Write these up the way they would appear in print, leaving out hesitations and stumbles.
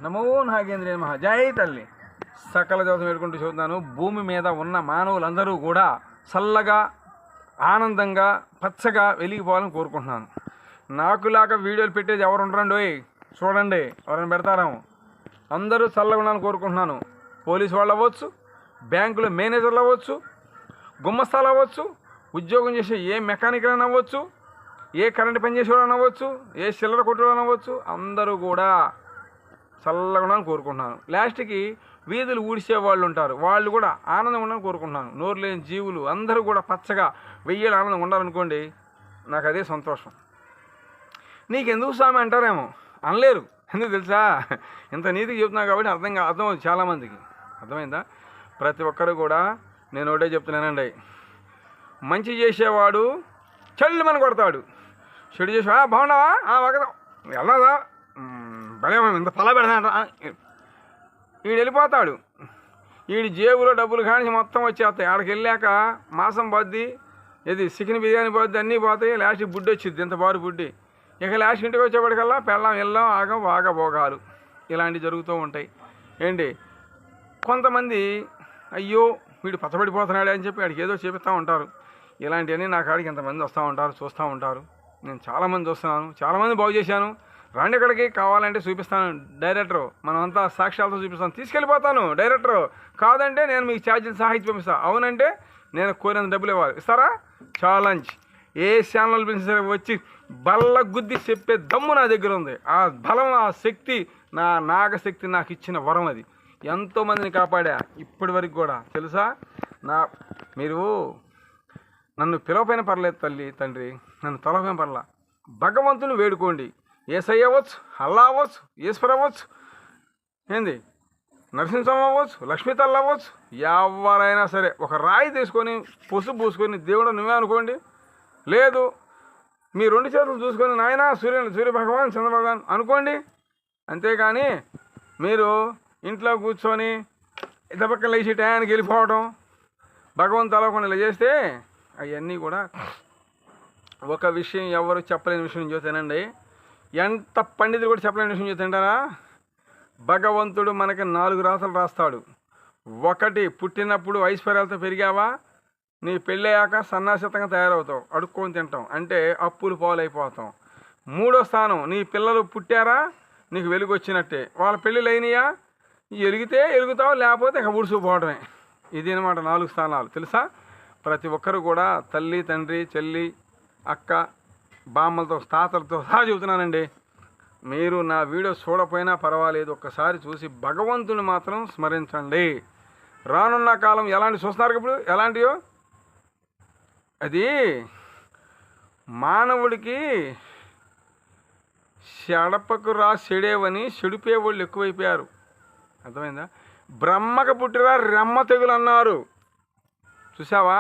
నమో నాగేంద్రియ మహా జై తల్లి. సకల దేవతను వేడుకుంటూ చూస్తున్నాను. భూమి మీద ఉన్న మానవులందరూ కూడా చల్లగా ఆనందంగా పచ్చగా వెలిగిపోవాలని కోరుకుంటున్నాను. నాకులాగా వీడియోలు పెట్టేది ఎవరు ఉండరండి, చూడండి ఎవరైనా పెడతారేమో. అందరూ చల్లగా ఉండాలని కోరుకుంటున్నాను. పోలీసు వాళ్ళు అవ్వచ్చు, బ్యాంకులో మేనేజర్లు అవ్వచ్చు, గుమ్మస్తాలు అవ్వచ్చు, ఉద్యోగం చేసే ఏ మెకానికల్ అని అవ్వచ్చు, ఏ కరెంటు పని చేసేవాళ్ళు అవ్వచ్చు, ఏ చిల్లర కొట్టేవాళ్ళు అవ్వచ్చు, అందరూ కూడా చల్లగా ఉండాలని కోరుకుంటున్నాను. లాస్ట్కి వీధులు ఊడిసే వాళ్ళు ఉంటారు, వాళ్ళు కూడా ఆనందంగా ఉండాలని కోరుకుంటున్నాను. నోరు లేని జీవులు అందరూ కూడా పచ్చగా వెయ్యేళ్ళు ఆనందంగా ఉండాలనుకోండి, నాకు అదే సంతోషం. నీకెందుకు స్వామి అంటారేమో, అనలేరు. ఎందుకు తెలుసా, ఇంత నీతికి చెప్తున్నాను కాబట్టి అర్థం చాలామందికి అర్థమైందా. ప్రతి ఒక్కరు కూడా నేను ఒకటే చెప్తున్నానండి, మంచి చేసేవాడు చెల్లుమని కొడతాడు, చెడు చేసేవా బాగున్నావా ఒకదా వెళ్ళదా భలే ఇంత ఫలా పెడతా వీడు వెళ్ళిపోతాడు. వీడి జేబులో డబ్బులు కానీ మొత్తం వచ్చేస్తాయి. ఆడికి వెళ్ళాక మాసం పోద్ది, ఇది చికెన్ బిర్యానీ పోద్ది, అన్నీ పోతాయి. లాస్ట్కి బుడ్డి వచ్చింది, ఇంత బారు బుడ్డి. ఇక లాస్ట్ ఇంటికి వచ్చేప్పటికల్లా పెళ్ళం వెళ్ళాం ఆగం బాగా భోగాలు ఇలాంటివి జరుగుతూ ఉంటాయి. ఏంటి కొంతమంది అయ్యో వీడు పచ్చబడిపోతున్నాడే అని చెప్పి వాడికి ఏదో చెప్తూ ఉంటారు. ఇలాంటివన్నీ నా కాడికి ఎంతమంది వస్తూ ఉంటారు, చూస్తూ ఉంటారు. నేను చాలామంది చూస్తున్నాను, చాలామంది బాగు చేశాను. రండి ఇక్కడికి, కావాలంటే చూపిస్తాను. డైరెక్టరు మనమంతా సాక్ష్యాలతో చూపిస్తాను, తీసుకెళ్ళిపోతాను. డైరెక్టరు కాదంటే నేను మీకు ఛార్జీలు సహా ఇచ్చి పంపిస్తాను, అవునంటే నేను కోరినంత డబ్బులు ఇవ్వాలి. ఇస్తారా? ఛాలెంజ్. ఏ ఛానల్ సరే వచ్చి బల్ల గుద్ది చెప్పే దమ్ము నా దగ్గర ఉంది. ఆ బలం, ఆ శక్తి, నా నాగశక్తి నాకు ఇచ్చిన వరం. అది ఎంతోమందిని కాపాడా ఇప్పటి వరకు కూడా తెలుసా. మీరు నన్ను పిలవపోయిన పర్లేదు తల్లి తండ్రి, నన్ను తలపోయిన పర్లా, భగవంతుని వేడుకోండి. యేసయ్య అవ్వచ్చు, అల్లా అవ్వచ్చు, ఈశ్వర్ అవ్వచ్చు, ఏంది నరసింహస్వామి అవ్వచ్చు, లక్ష్మీతల్లి అవ్వచ్చు, ఎవరైనా సరే ఒక రాయి తీసుకొని పసుపు పూసుకొని దేవుడు నువ్వే అనుకోండి. లేదు మీ రెండు చేతులు చూసుకొని నాయన సూర్య భగవాన్ చంద్ర భగవాన్ అనుకోండి. అంతేగాని మీరు ఇంట్లో కూర్చొని ఇతపక్కన లేచి టయానికి వెళ్ళిపోవడం, భగవంతు అలవకుండా ఇలా చేస్తే అవన్నీ కూడా ఒక విషయం ఎవరు చెప్పలేని విషయం చూస్తానండి. ఎంత పండితులు కూడా చెప్పలేని విషయం చూస్తుంటారా. భగవంతుడు మనకి 4 రాతలు రాస్తాడు. ఒకటి, పుట్టినప్పుడు ఐశ్వర్యాలతో పెరిగావా, నీ పెళ్ళయ్యాక సన్నాసితంగా తయారవుతావు, అడుక్కొని తింటాం, అంటే అప్పులు పాలైపోతాం. 3వ స్థానం, నీ పిల్లలు పుట్టారా నీకు వెలుగు వచ్చినట్టే, వాళ్ళ పెళ్ళిళ్ళు అయినాయా ఎలిగితే ఎలుగుతావు, లేకపోతే ఇక ఊడ్చుకుపోవడమే. ఇది అనమాట 4 స్థానాలు తెలుసా. ప్రతి ఒక్కరు కూడా తల్లి తండ్రి చెల్లి అక్క బామ్మలతో తాతలతో సహా చెబుతున్నానండి. మీరు నా వీడియో చూడపోయినా పర్వాలేదు, ఒక్కసారి చూసి భగవంతుని మాత్రం స్మరించండి. రానున్న కాలం ఎలాంటి చూస్తున్నారు ఇప్పుడు, ఎలాంటివో అది మానవుడికి చెడపకు రా చెడేవని చెడిపోయేవాళ్ళు ఎక్కువైపోయారు. అర్థమైందా. బ్రహ్మకు పుట్టిరా రెమ్మ తెగులు అన్నారు చూసావా.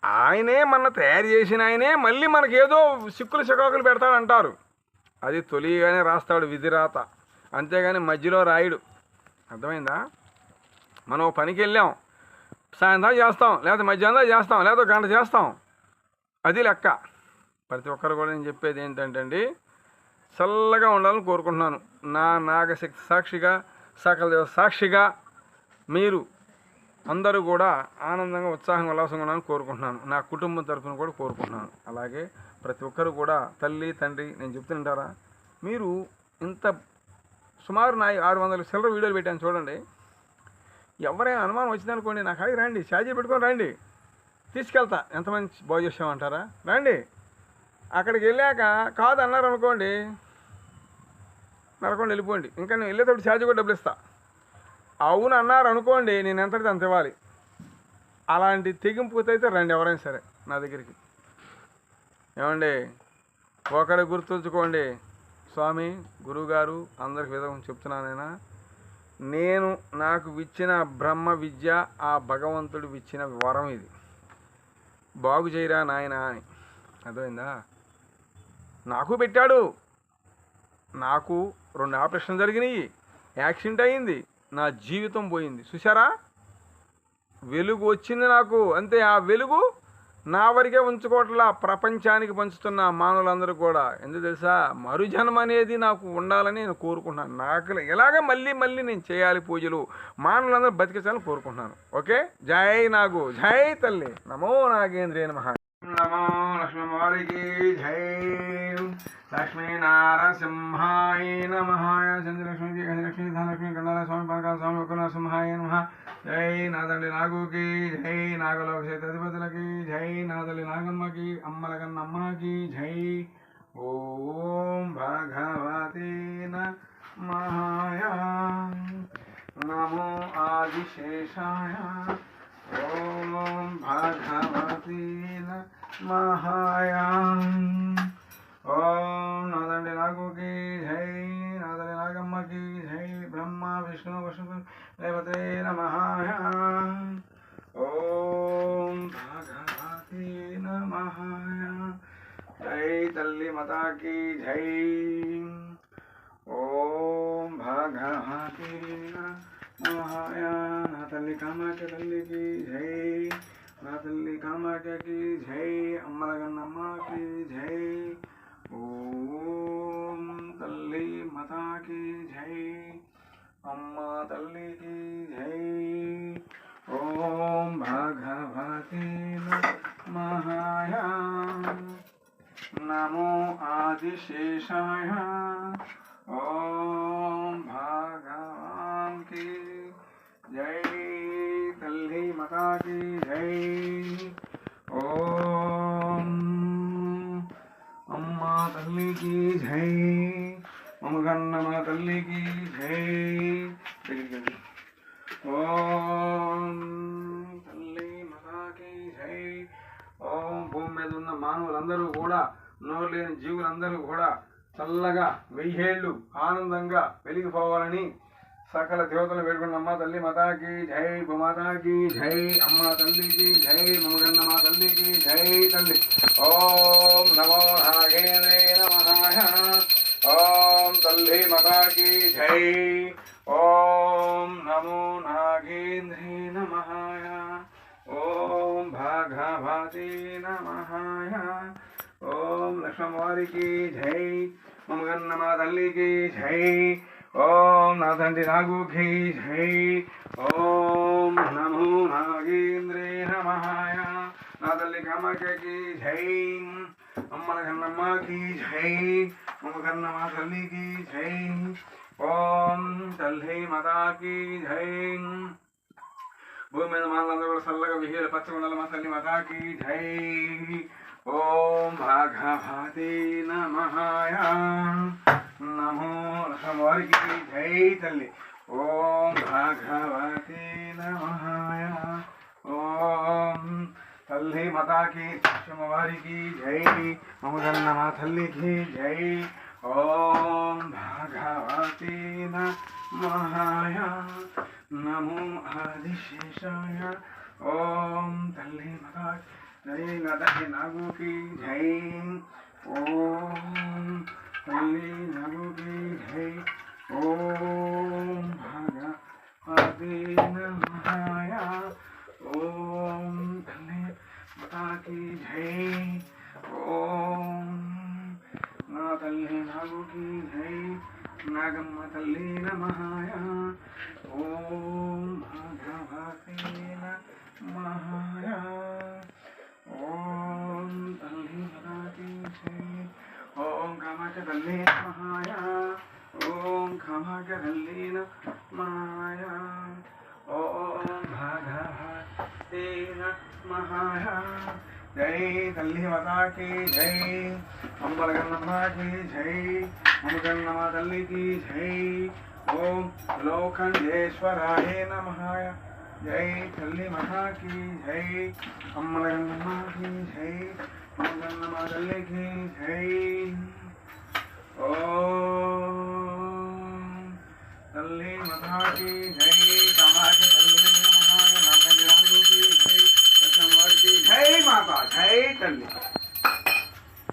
ఆయనే మన తయారు చేసిన ఆయనే మళ్ళీ మనకేదో సిక్కులు చికాకులు పెడతాడంటారు. అది తొలిగానే రాస్తాడు విధిరాత, అంతేగాని మధ్యలో రాయుడు. అర్థమైందా. మనం పనికి వెళ్ళాం, సాయంత్రం చేస్తాం, లేదా మధ్యాహ్నం చేస్తాం, లేదా గంట చేస్తాం, అది లెక్క. ప్రతి ఒక్కరు కూడా నేను చెప్పేది ఏంటంటే అండి, చల్లగా ఉండాలని కోరుకుంటున్నాను. నా నాగశక్తి సాక్షిగా, సకల దేవ సాక్షిగా మీరు అందరూ కూడా ఆనందంగా ఉత్సాహంగా ఉల్లాసంగా ఉండాలని కోరుకుంటున్నాను. నా కుటుంబం తరఫున కూడా కోరుకుంటున్నాను. అలాగే ప్రతి ఒక్కరు కూడా తల్లి తండ్రి నేను చెప్తుంటారా, మీరు ఇంత సుమారు 600 చిల్లర వీడియోలు పెట్టాను చూడండి. ఎవరైనా అనుమానం వచ్చిందనుకోండి, నాకు అడిగి రండి, ఛార్జీ పెట్టుకొని రండి, తీసుకెళ్తా. ఎంతమంది బాగు చేసామంటారా, రండి. అక్కడికి వెళ్ళాక కాదు అన్నారు అనుకోండి, నరకుండా వెళ్ళిపోండి. ఇంకా నేను వెళ్ళేటప్పుడు ఛార్జీ కూడా డబ్బులు ఇస్తా. అవును అన్నారు అనుకోండి, నేను ఎంతటి అంత ఇవ్వాలి. అలాంటి తెగింపుతో అయితే రండి ఎవరైనా సరే నా దగ్గరికి. ఏమండి, ఒకటి గుర్తుంచుకోండి, స్వామి గురువుగారు అందరికి విధం చెప్తున్నానైనా, నేను నాకు ఇచ్చిన బ్రహ్మ విద్య ఆ భగవంతుడు ఇచ్చిన వరం, ఇది బాగు చేయరా నాయన అని. అర్థమైందా. నాకు పెట్టాడు, నాకు 2 ఆపరేషన్ జరిగినాయి, యాక్సిడెంట్ అయ్యింది, నా జీవితం పోయింది చూసారా. వెలుగు వచ్చింది నాకు, అంతే. ఆ వెలుగు నా వరకే ఉంచుకోవట్లా, ప్రపంచానికి పంచుతున్న మానవులందరూ కూడా. ఎందుకు తెలుసా? మరుజన్మ అనేది నాకు ఉండాలని నేను కోరుకుంటున్నాను. నాకు ఇలాగే మళ్ళీ మళ్ళీ నేను చేయాలి పూజలు, మానవులందరూ బతికించాలని కోరుకుంటున్నాను. ఓకే, జై నాగు, జై తల్లి, నమో నాగేంద్రే నమః. నమో లక్ష్మీవారికి జై, లక్ష్మీ నారసింహాయ నమః. చంద్రలక్ష్మి లక్ష్మీ ధనలక్ష్మి గండాల స్వామి పనకాల స్వామి ఒక నరసింహాయ నమః. జై నాదండి నాగుకి జై, నాగలోక శతాధిపతులకి జై, నాదలి నాగమ్మకి అమ్మలకన్నమ్మకి జై. ఓం భగవతే నమః. నమో ఆదిశేషాయ. ఓం భగవతే నమః. ఓం నాదండి నాగుకి జై, నాదలి నాగమ్మకి జై. బ్రహ్మ విష్ణు విష్ణు దేవతే నమః. ఓం భగవతే నమః. జై తల్లి మాతాకి జై. ఓం భగవతే నమః. నా తల్లి కామాఖ్య తల్లికి జై, నా తల్లి కామాఖ్యకి జై, అమ్మలగన్నమ్మకి జై. ఓం తల్లి మాతాకి జై, అమ్మ తల్లికి జై. ఓం భగవతే నమః. నమో ఆదిశేషాయ. ఓం భగవాన్కి జై, తల్లి మాతాకి జై. ఓం అమ్మ తల్లికి జై, మమగన్నమ తల్లికి జై. ఓం తల్లి మాతాకి జై. ఓం భూమి మీద ఉన్న మానవులందరూ కూడా, నోరు లేని జీవులందరూ కూడా చల్లగా 1000 ఏళ్ళు ఆనందంగా వెలిగిపోవాలని సకల దేవతలు వేడుకున్న అమ్మ తల్లి మాతాకి జై, భూమాతాకి జై, అమ్మ తల్లికి జై, మమగన్న మా తల్లికి జై తల్లి. ఓం నమో నాగేంద్రే నమః. ఓం తల్లి మాతాకి జై. ఓం నమో నాగేంద్రే నమః. ఓం భగవతే నమః. ఓం లక్ష్మీవారికి జై, మమగన్న మా తల్లికి జై. ఓం నాదండి నాగుకి జై. ఓం నమో నాగేంద్రే నమః. నా తల్లి కామాఖ్యకి జై, అమ్మల కన్నమ్మకి జై, మమగన్న మా తల్లికి జై. ఓం తల్లి మాతాకి జై. భూమి మీద మానవులందరూ కూడా చల్లగా 1000 ఏళ్ళు పచ్చగుండాలి మా తల్లి మాతాకి జై. ఓం భగవతే నమః. నమో లక్ష్మీవారికి జై తల్లి. ఓం భగవతే నమః. ఓం తల్లి మాతాకి లక్ష్మీవారికి జై, మమగన్న మా తల్లికి జై. ఓం భగవతే నమః. నమో ఆదిశేషాయ. ఓం తల్లి మాతాకి జై, నా తల్లి నాగుకి జై. ఓం తల్లి నాగుకి జై. ఓం భగవతే నమః. ఓం తల్లి మాతాకి జై. ఓం నా తల్లి నాగుకి జై, నాగమ్మ తల్లి నమః. ఓం భగవతే నమః. ఓం తల్లి మాతాకి జై. ఓం కామాఖ్య తల్లి నమః. ఓం కామాఖ్య తల్లి నమః. ఓం భగవతే నమః. జై తల్లి మాతాకి జై, అమ్మలగన్నమ్మకి జై, మమగన్న మా తల్లికి జై. ఓం లోకండేశ్వరాయ నమః. జై తల్లి మాతాకి జై, అమ్మలగన్నమ్మకి జై, మమగన్న మా తల్లికి జై. ఓం తల్లి మాతాకి జై, కామాఖ్య తల్లి నమః. నాగండి నాగుకి జై, లక్ష్మీవారికి జై మాతా, జై తల్లి.